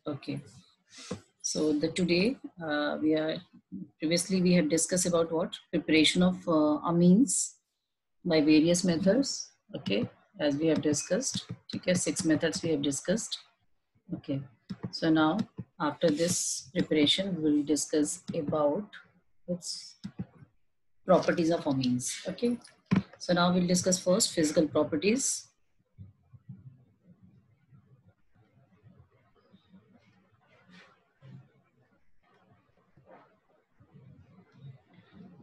Okay. So the today previously we have discussed about what preparation of amines by various methods. Okay, as we have discussed. Okay, 6 methods we have discussed. Okay. So now after this preparation, we will discuss about its properties of amines. Okay. So now we'll discuss first physical properties.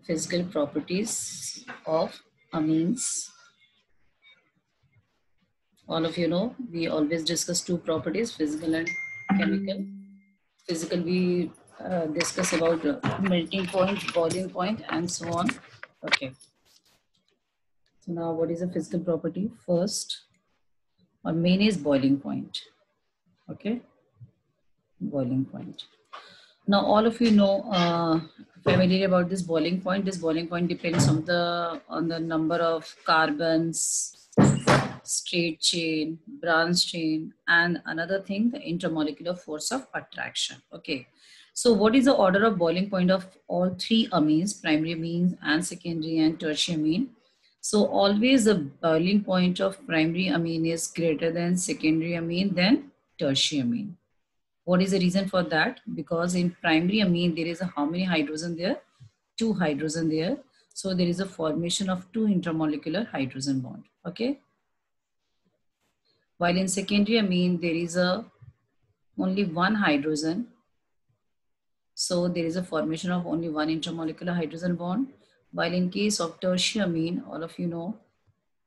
Physical properties of amines. All of you know, we always discuss two properties, physical and chemical. Physical, we discuss about melting point, boiling point, and so on. Okay. So now what is a physical property? First, or main is boiling point. Okay. Boiling point. Now, all of you know, familiar about this boiling point. This boiling point depends on the number of carbons, straight chain, branch chain, and another thing, the intermolecular force of attraction. Okay. So what is the order of boiling point of all three amines, primary amines and secondary and tertiary amine? So always the boiling point of primary amine is greater than secondary amine than tertiary amine. What is the reason for that? Because in primary amine, there is a how many hydrogen there? 2 hydrogen there. So there is a formation of 2 intermolecular hydrogen bond. Okay. While in secondary amine, there is a only 1 hydrogen. So there is a formation of only 1 intermolecular hydrogen bond. While in case of tertiary amine, all of you know,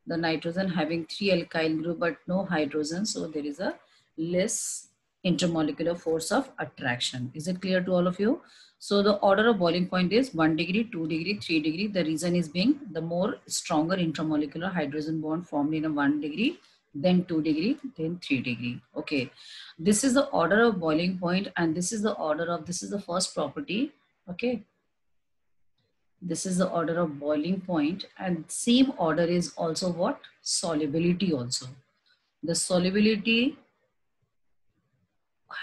the nitrogen having 3 alkyl group but no hydrogen. So there is a less intermolecular force of attraction. Is it clear to all of you? So the order of boiling point is 1 degree, 2 degree, 3 degree. The reason is being the more stronger intermolecular hydrogen bond formed in a 1 degree, then 2 degree, then 3 degree. Okay. This is the order of boiling point and this is the order of, this is the first property. Okay. This is the order of boiling point, and same order is also what? Solubility also. The solubility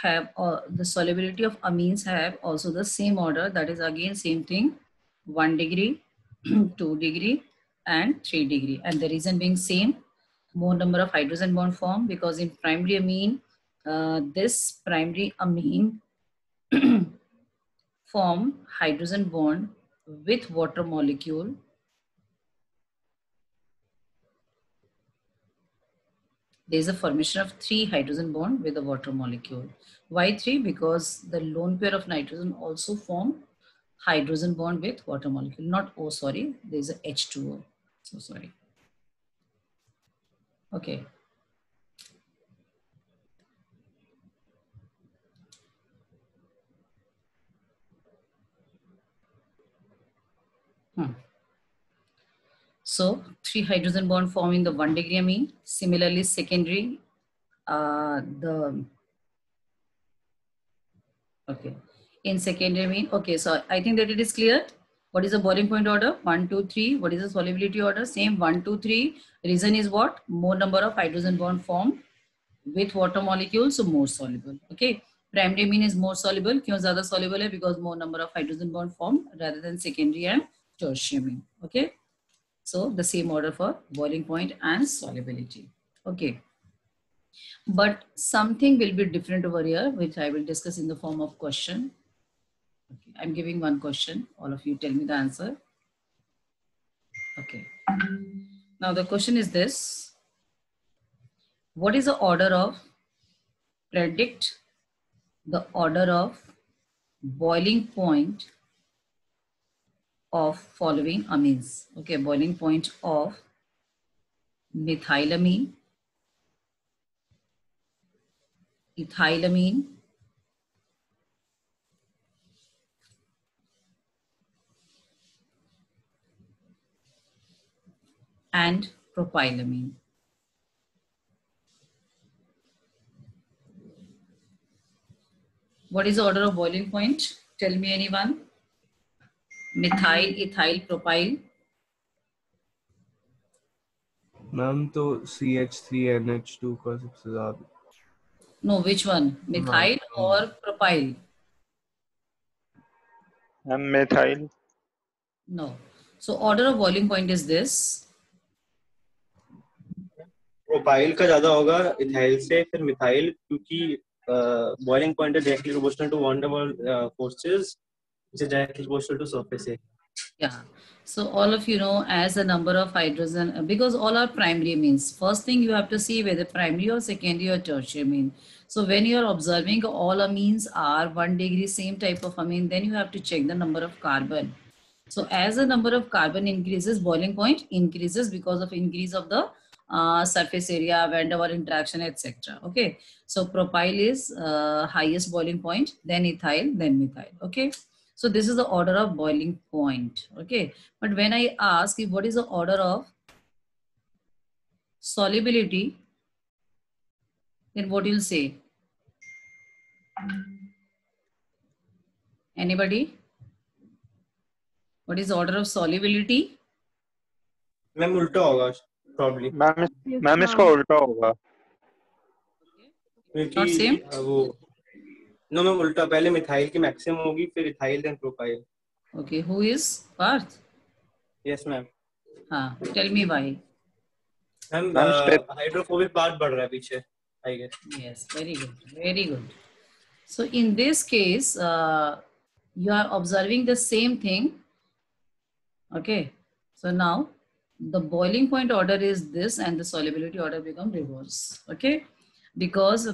the solubility of amines have also the same order, that is again same thing, 1 degree, 2 degree and 3 degree. And the reason being same, more number of hydrogen bond form, because in primary amine, this primary amine form hydrogen bond with water molecule. There is a formation of 3 hydrogen bond with a water molecule. Why 3? Because the lone pair of nitrogen also form hydrogen bond with water molecule. Not O, sorry. There is a H2O. So sorry. Okay. So 3 hydrogen bond form in the 1 degree amine. Similarly, secondary, okay. In secondary amine, okay. So I think that it is clear. What is the boiling point order? 1, 2, 3. What is the solubility order? Same 1, 2, 3. Reason is what? More number of hydrogen bond formed with water molecules, so more soluble. Okay. Primary amine is more soluble. क्यों ज़्यादा soluble है? Because more number of hydrogen bond formed rather than secondary and tertiary amine. Okay. So the same order for boiling point and solubility. Okay. But something will be different over here, which I will discuss in the form of question. Okay. I'm giving one question. All of you tell me the answer. Okay. Now the question is this. What is the order of, predict the order of boiling point of following amines. Okay, boiling point of methylamine, ethylamine, and propylamine. What is the order of boiling point? Tell me anyone. Methyl, ethyl, propyl. Ma'am तो CH3NH2 का सबसे ज्यादा. No, which one? Methyl or propyl? methyl. No. So order of boiling point is this. Propyl का ज्यादा होगा ethyl से, फिर methyl, क्योंकि बॉइलिंग पॉइंट है डायरेक्टली प्रोपोर्शनल टू वन डबल forces, which is directly proportional to surface area. Yeah. So all of you know as the number of hydrogen, because all are primary means. First thing you have to see whether primary or secondary or tertiary mean. So when you are observing all amines are 1 degree, same type of amine, then you have to check the number of carbon. So as the number of carbon increases, boiling point increases because of increase of the surface area, van der Waals interaction, etc. Okay. So propyl is highest boiling point, then ethyl, then methyl. Okay. So this is the order of boiling point. Okay. But when I ask if what is the order of solubility, then what you'll say? Anybody? What is the order of solubility? Ma'am उल्टा होगा probably. Ma'am इसका उल्टा होगा, क्योंकि Not same? वो no ma'am उल्टा, पहले methyl की मैक्सिमम होगी, फिर ethyl then propyl. Okay. Who is Parth? Yes ma'am. Tell me why. Ma'am ma'am step hydrophobic part बढ़ रहा है पीछे, I guess. Yes, very good, very good. So in this case, you are observing the same thing. Okay. So now the boiling point order is this and the solubility order become reverse. Okay. Because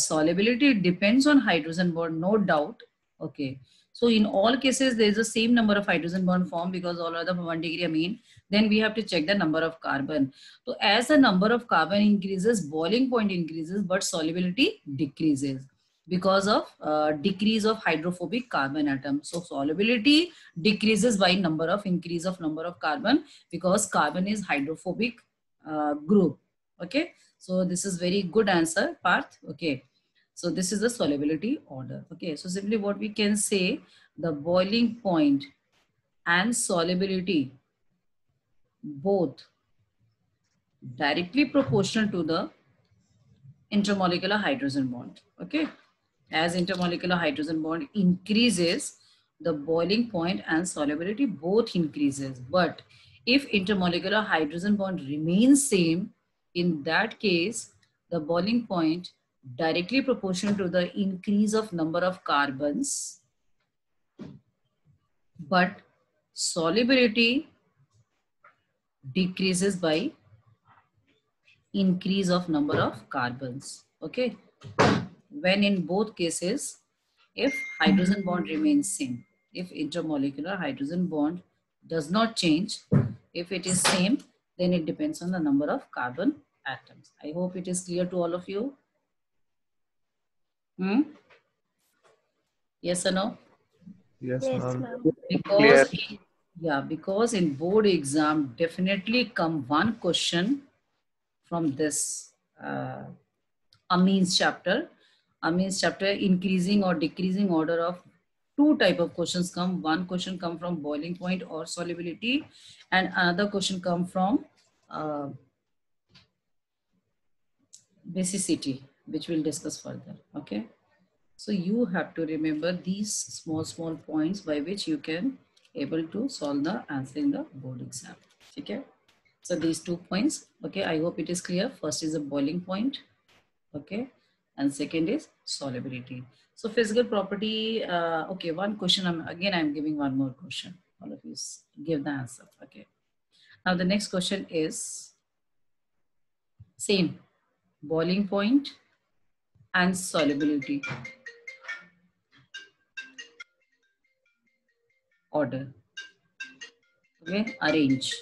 solubility depends on hydrogen bond, no doubt. Okay. So in all cases, there is the same number of hydrogen bond formed because all are the 1 degree amine. Then we have to check the number of carbon. So as the number of carbon increases, boiling point increases, but solubility decreases because of decrease of hydrophobic carbon atom. So solubility decreases by increase of number of carbon because carbon is hydrophobic group. Okay. So this is very good answer, Parth. Okay. So this is the solubility order. Okay. So simply what we can say, the boiling point and solubility both directly proportional to the intermolecular hydrogen bond. Okay. As intermolecular hydrogen bond increases, the boiling point and solubility both increases. But if intermolecular hydrogen bond remains same, in that case, the boiling point directly proportional to the increase of number of carbons, but solubility decreases by increase of number of carbons. Okay. When in both cases, if hydrogen bond remains same, if intermolecular hydrogen bond does not change, if it is same, then it depends on the number of carbon atoms. I hope it is clear to all of you. Yes or no? yes ma'am. Because because in board exam definitely come one question from this amines chapter. Amines chapter, increasing or decreasing order of two type of questions come. One question come from boiling point or solubility, and another question come from basicity, which we'll discuss further. Okay. So you have to remember these small points by which you can able to solve the answer in the board exam. Okay. So these 2 points. Okay. I hope it is clear. First is a boiling point. Okay. And second is solubility. So physical property. Okay. One question. I'm giving one more question. All of you give the answer. Okay. Now the next question is same boiling point and solubility order. Okay, arrange.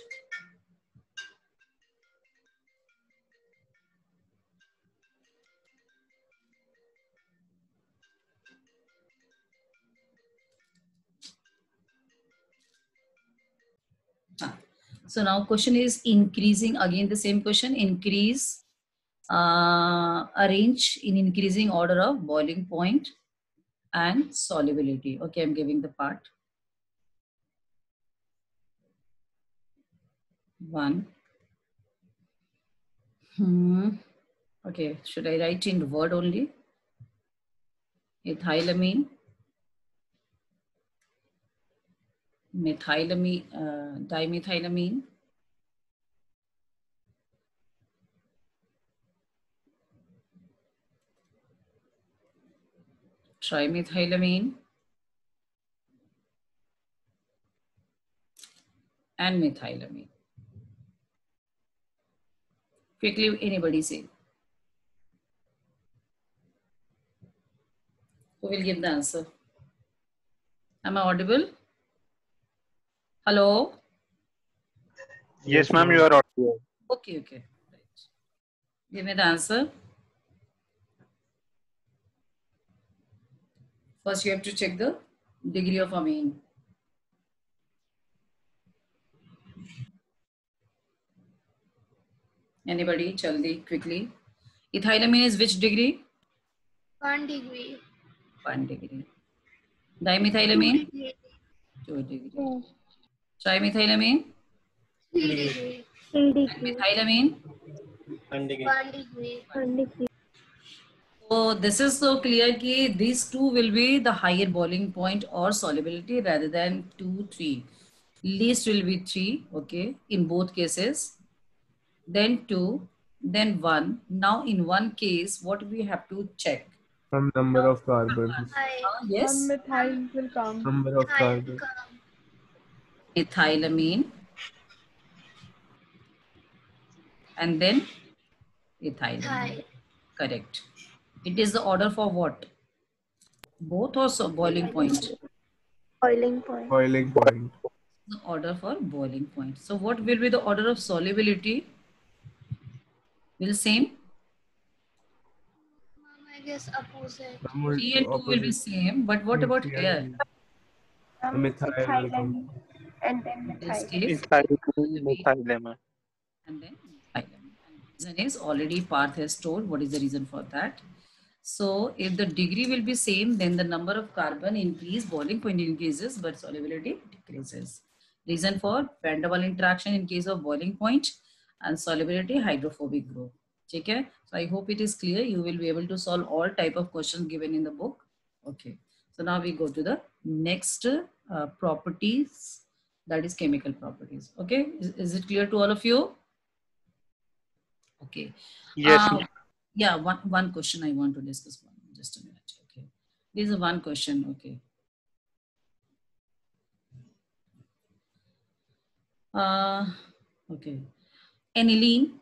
So now question is increasing, again the same question, increase, arrange in increasing order of boiling point and solubility. Okay, I'm giving the part. 1. Okay, should I write in word only? ethylamine, methylamine, dimethylamine, trimethylamine, and methylamine. Quickly, anybody say. Who will give the answer? Am I audible? Hello? Yes, ma'am, you are audible. Okay, okay. Right. Give me the answer. First, you have to check the degree of amine. Anybody? Jaldi, quickly. Ethylamine is which degree? 1 degree. 1 degree. Dimethylamine? 2 degree. Trimethylamine? 3 degree. And methylamine? 1 degree. 1 degree. So this is so clear that these two will be the higher boiling point or solubility rather than 2, 3. Least will be 3, okay, in both cases. Then 2, then 1. Now in one case, what we have to check? Some number of carbons. Yes. Some methyl will come. Number of carbons. Ethylamine. And then ethylamine. Correct. It is the order for what? Both or so boiling point? Boiling point. Boiling point. The order for boiling point. So what will be the order of solubility? Will same? I guess opposite. 3 and 2 will be same, but what about here? Methyl will come. And then In this methyl. case, Methylamine. and then ethylamine. And reason is already Parth has told what is the reason for that. So if the degree will be same, then the number of carbon increase, boiling point increases, but solubility decreases. Reason for van der Waals interaction in case of boiling point and solubility hydrophobic group. Okay? So I hope it is clear. You will be able to solve all type of questions given in the book. Okay. So now we go to the next properties, that is chemical properties. Okay. Is it clear to all of you? Okay. Yes, ma'am. Yeah, one question I want to discuss. Just a minute. Okay. This is one question. Okay. Okay. Aniline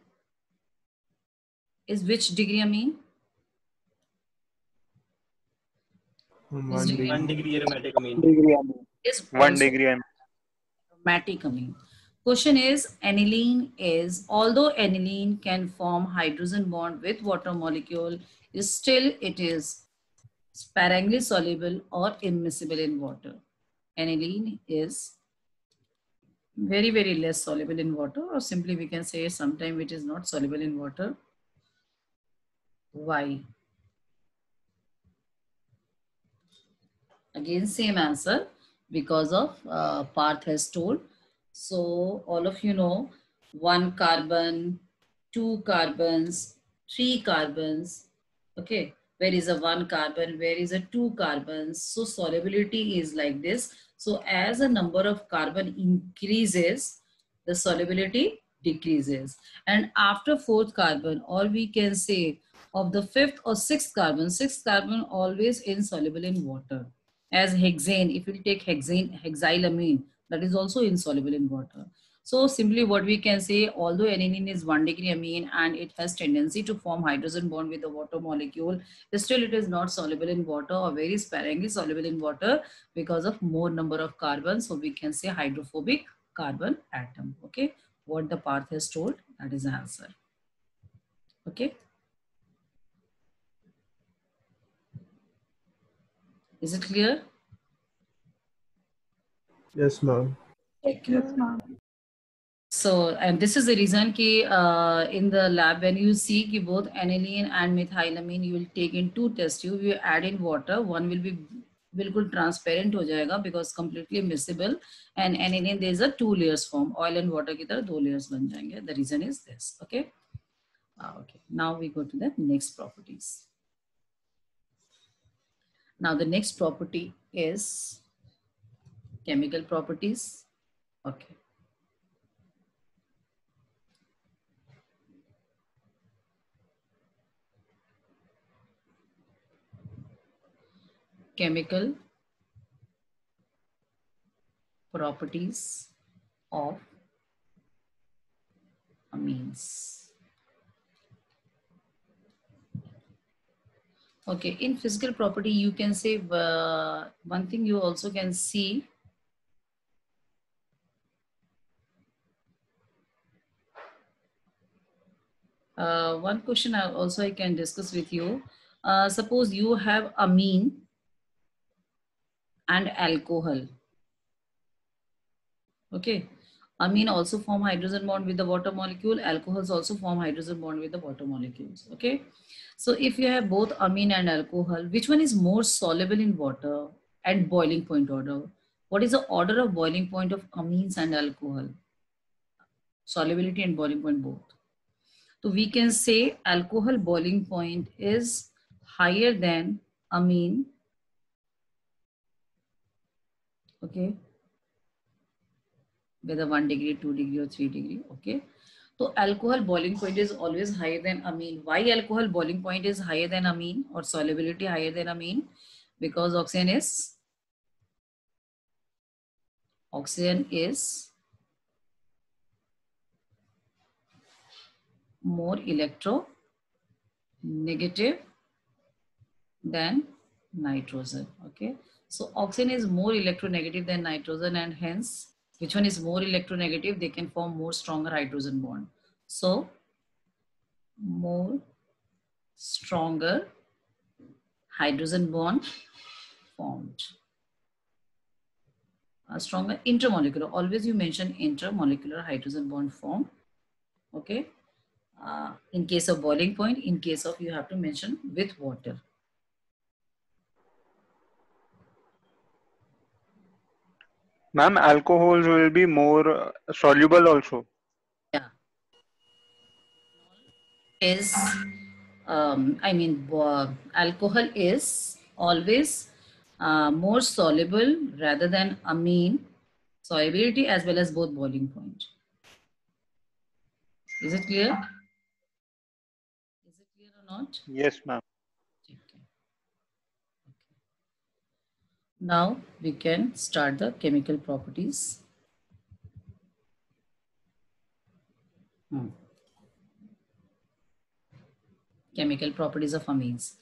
is which degree amine? 1 degree. 1 degree aromatic amine. Is 1 also degree. aromatic amine. Question is, aniline is, although aniline can form hydrogen bond with water molecule, still it is sparingly soluble or immiscible in water. Aniline is very, very less soluble in water, or simply we can say sometimes it is not soluble in water. Why? Again, same answer, because of Parth has told. So all of you know, 1 carbon, 2 carbons, 3 carbons. Okay, where is a 1 carbon, where is a 2 carbons? So solubility is like this. So as a number of carbon increases, the solubility decreases. And after 4th carbon, or we can say of the 5th or 6th carbon always insoluble in water. As hexane, if you take hexane, hexylamine, that is also insoluble in water. So simply what we can say, although aniline is 1 degree amine and it has tendency to form hydrogen bond with the water molecule, still it is not soluble in water or very sparingly soluble in water because of more number of carbons. So we can say hydrophobic carbon atom. Okay, what the Parth has told, that is the answer. Okay. Is it clear? Yes, ma'am. Yes, ma'am. So, and this is the reason ki, in the lab, when you see ki both aniline and methylamine, you will take in 2 test tube, you add in water, one will be bilkul transparent ho jayega because completely miscible, and aniline there is a 2 layers form, oil and water ki tarah 2 layers ban jayenge. The reason is this. Okay. Okay. Now we go to the next properties. Now the next property is chemical properties. Okay. Chemical properties of amines. Okay, in physical property, you can say one thing you also can see. One question I can discuss with you. Suppose you have amine and alcohol. Okay. Amine also form hydrogen bond with the water molecule. Alcohols also form hydrogen bond with the water molecules. Okay. So if you have both amine and alcohol, which one is more soluble in water at boiling point order? What is the order of boiling point of amines and alcohol? Solubility and boiling point both. So we can say alcohol boiling point is higher than amine. Okay. Whether 1 degree, 2 degree or 3 degree. Okay. So alcohol boiling point is always higher than amine. Why alcohol boiling point is higher than amine or solubility higher than amine? Because oxygen is more electronegative than nitrogen. Okay. So oxygen is more electronegative than nitrogen, and hence which one is more electronegative? They can form more stronger hydrogen bond. So more stronger hydrogen bond formed. A stronger intermolecular. Always you mention intermolecular hydrogen bond form. Okay. In case of boiling point, in case of you have to mention with water. Ma'am, alcohols will be more soluble also. Yeah. Is alcohol is always more soluble rather than amine. Solubility as well as both boiling point. Is it clear? Is it clear or not? Yes, ma'am. Okay. Now we can start the chemical properties. Chemical properties of amines.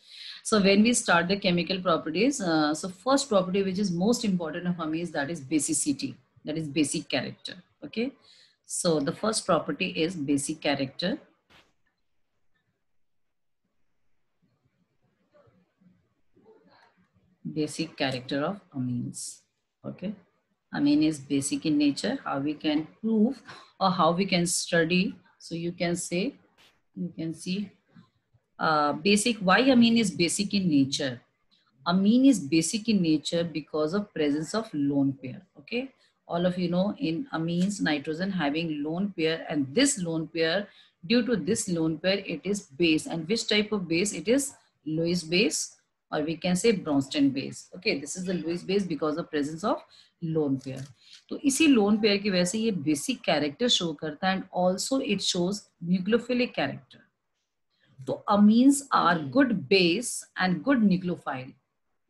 So when we start the chemical properties, so first property which is most important of amines, that is basicity, that is basic character. Okay. So the first property is basic character. Basic character of amines. Okay. Amine is basic in nature. How we can prove or how we can study. So you can say, you can see basic. Why amine is basic in nature? Amine is basic in nature because of presence of lone pair. Okay. All of you know in amines, nitrogen having lone pair, and this lone pair, due to this lone pair, it is base. And which type of base? It is Lewis base, or we can say Bronsted base. Okay, this is the Lewis base because of presence of lone pair. तो इसी lone pair की वजह से ये basic character show करता है, and also it shows nucleophilic character. So amines are good base and good nucleophile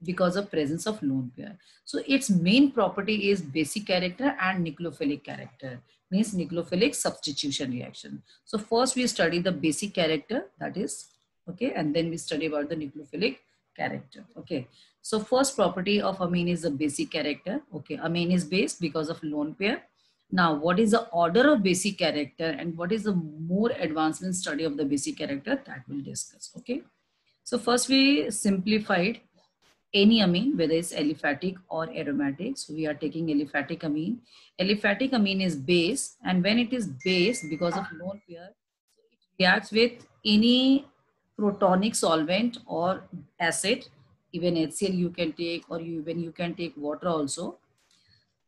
because of presence of lone pair. So its main property is basic character and nucleophilic character, means nucleophilic substitution reaction. So first we study the basic character, that is, okay, and then we study about the nucleophilic character. Okay. So first property of amine is the basic character. Okay, amine is base because of lone pair. Now, what is the order of basic character and what is the more advancement study of the basic character, that we'll discuss. Okay. So first we simplified any amine, whether it's aliphatic or aromatic. So we are taking aliphatic amine. Aliphatic amine is base, and when it is base because of lone pair, so it reacts with any protonic solvent or acid. Even HCl you can take, or even you can take water also.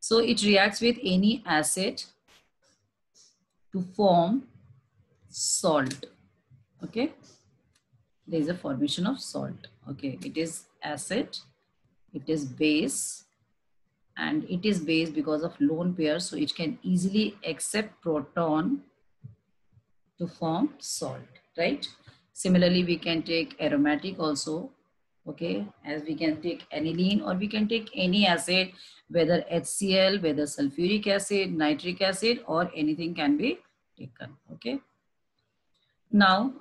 So it reacts with any acid to form salt. Okay. There is a formation of salt. Okay. It is acid it is base, and it is base because of lone pair, so it can easily accept proton to form salt, right? Similarly, we can take aromatic also, okay, as we can take aniline, or we can take any acid, whether HCl, whether sulfuric acid, nitric acid, or anything can be taken, okay. Now,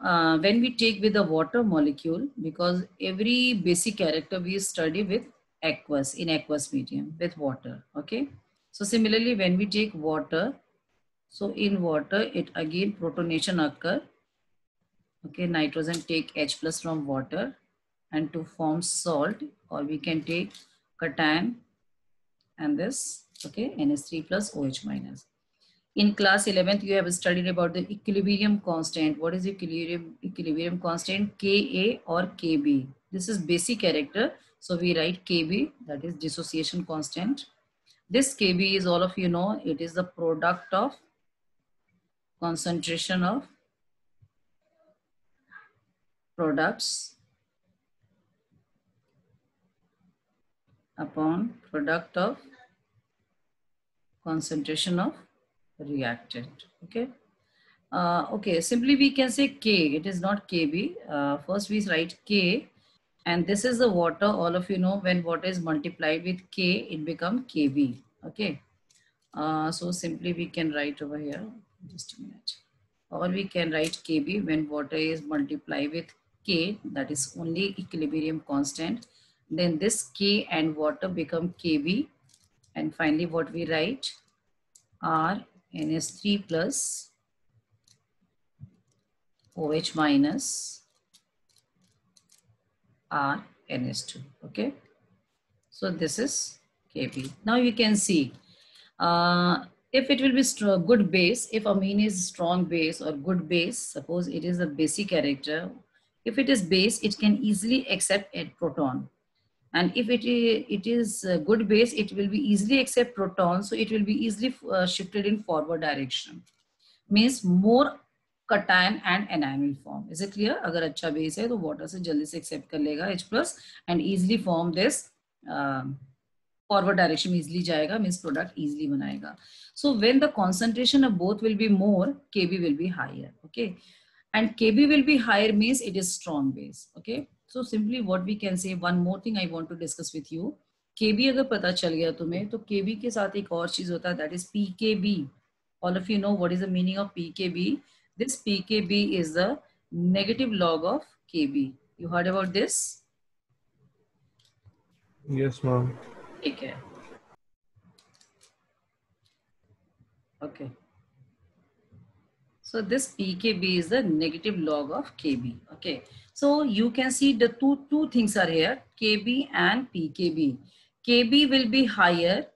when we take with the water molecule, because every basic character we study with aqueous, in aqueous medium, with water, okay. So similarly, when we take water, so in water, it again protonation occur, okay, nitrogen take H plus from water and to form salt, or we can take cation and this, okay, NH3 plus OH minus. In class 11th, you have studied about the equilibrium constant. What is equilibrium constant? Ka or Kb. This is basic character. So we write Kb, that is dissociation constant. This Kb is, all of you know, it is the product of concentration of products upon product of concentration of reactant, okay. Okay, simply we can say K, it is not Kb. First we write K, and this is the water. All of you know, when water is multiplied with K, it becomes Kb, okay. So simply we can write over here, just a minute, or we can write Kb when water is multiplied with K, that is only equilibrium constant. Then this K and water become Kb, and finally what we write, R NH3 plus OH minus R NH2, okay. So this is Kb. Now you can see, if it will be good base, if amine is strong base or good base, suppose it is a basic character, if it is base, it can easily accept a proton. And if it is a good base, it will be easily accept proton, so it will be easily shifted in forward direction. Means more cation and anion form. Is it clear? अगर अच्छा base है तो water से जल्दी से accept कर लेगा H plus and easily form this forward direction में easily जाएगा, means product easily बनाएगा. So when the concentration of both will be more, Kb will be higher, okay. And Kb will be higher means it is strong base, okay. So simply what we can say, one more thing I want to discuss with you. Kb अगर पता चल गया तुम्हें, तो Kb के साथ एक और चीज होता है, that is pKb. All of you know what is the meaning of pKb. This pKb is the negative log of Kb. You heard about this? Yes, ma'am. Okay. Okay. So this pKb is the negative log of Kb. Okay. So you can see the two things are here, Kb and pKb. Kb will be higher.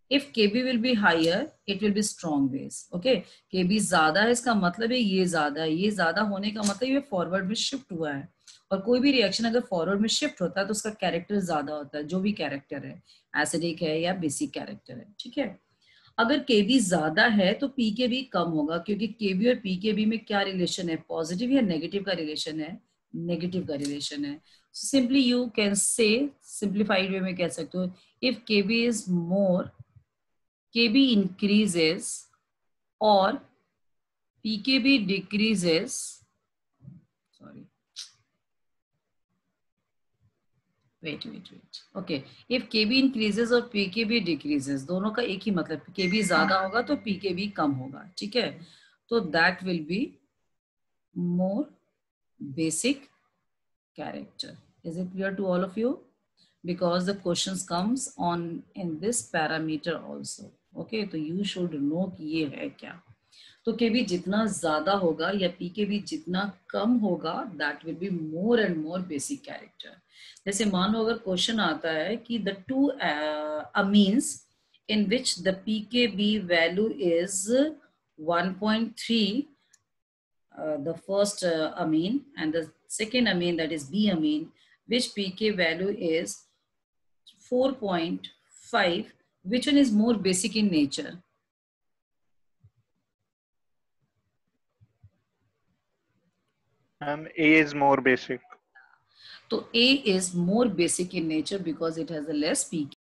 If Kb will be higher, it will be strong base. Okay. Kb ज़्यादा है, इसका मतलब है ये ज़्यादा है. ये ज़्यादा होने का मतलब ये फॉरवर्ड में शिफ्ट हुआ है. और कोई भी रिएक्शन अगर फॉरवर्ड में शिफ्ट होता है तो उसका कैरेक्टर ज़्यादा होता है, जो भी कैरेक्टर है, एसिडिक है या बेसिक कैरेक्टर है. ठीक है. अगर Kb ज़्यादा है तो pKb कम होगा, क्योंकि Kb और pKb में क्या रिलेशन है, पॉजिटिव या नेगेटिव का रिलेशन है, नेगेटिव का रिलेशन है. Simply you can say, simplified वे में कह सकते हो, if Kb is more, Kb increases or pKb decreases, sorry, wait, okay, if Kb increases और pKb decreases, दोनों का एक ही मतलब, Kb ज्यादा होगा तो pKb कम होगा. ठीक है. तो that will be more basic character. Is it clear to all of you? Because the questions comes on in this parameter also. Okay, तो you should know कि ये है क्या. तो Kb जितना ज्यादा होगा या pKb जितना कम होगा, that will be more and more basic character. जैसे मान लो अगर क्वेश्चन आता है कि the two amines in which the pKb value is 1.3, the first amine, and the second amine, that is B amine, which pK value is 4.5, which one is more basic in nature? A is more basic. तो A is more basic in nature because it has a less pK.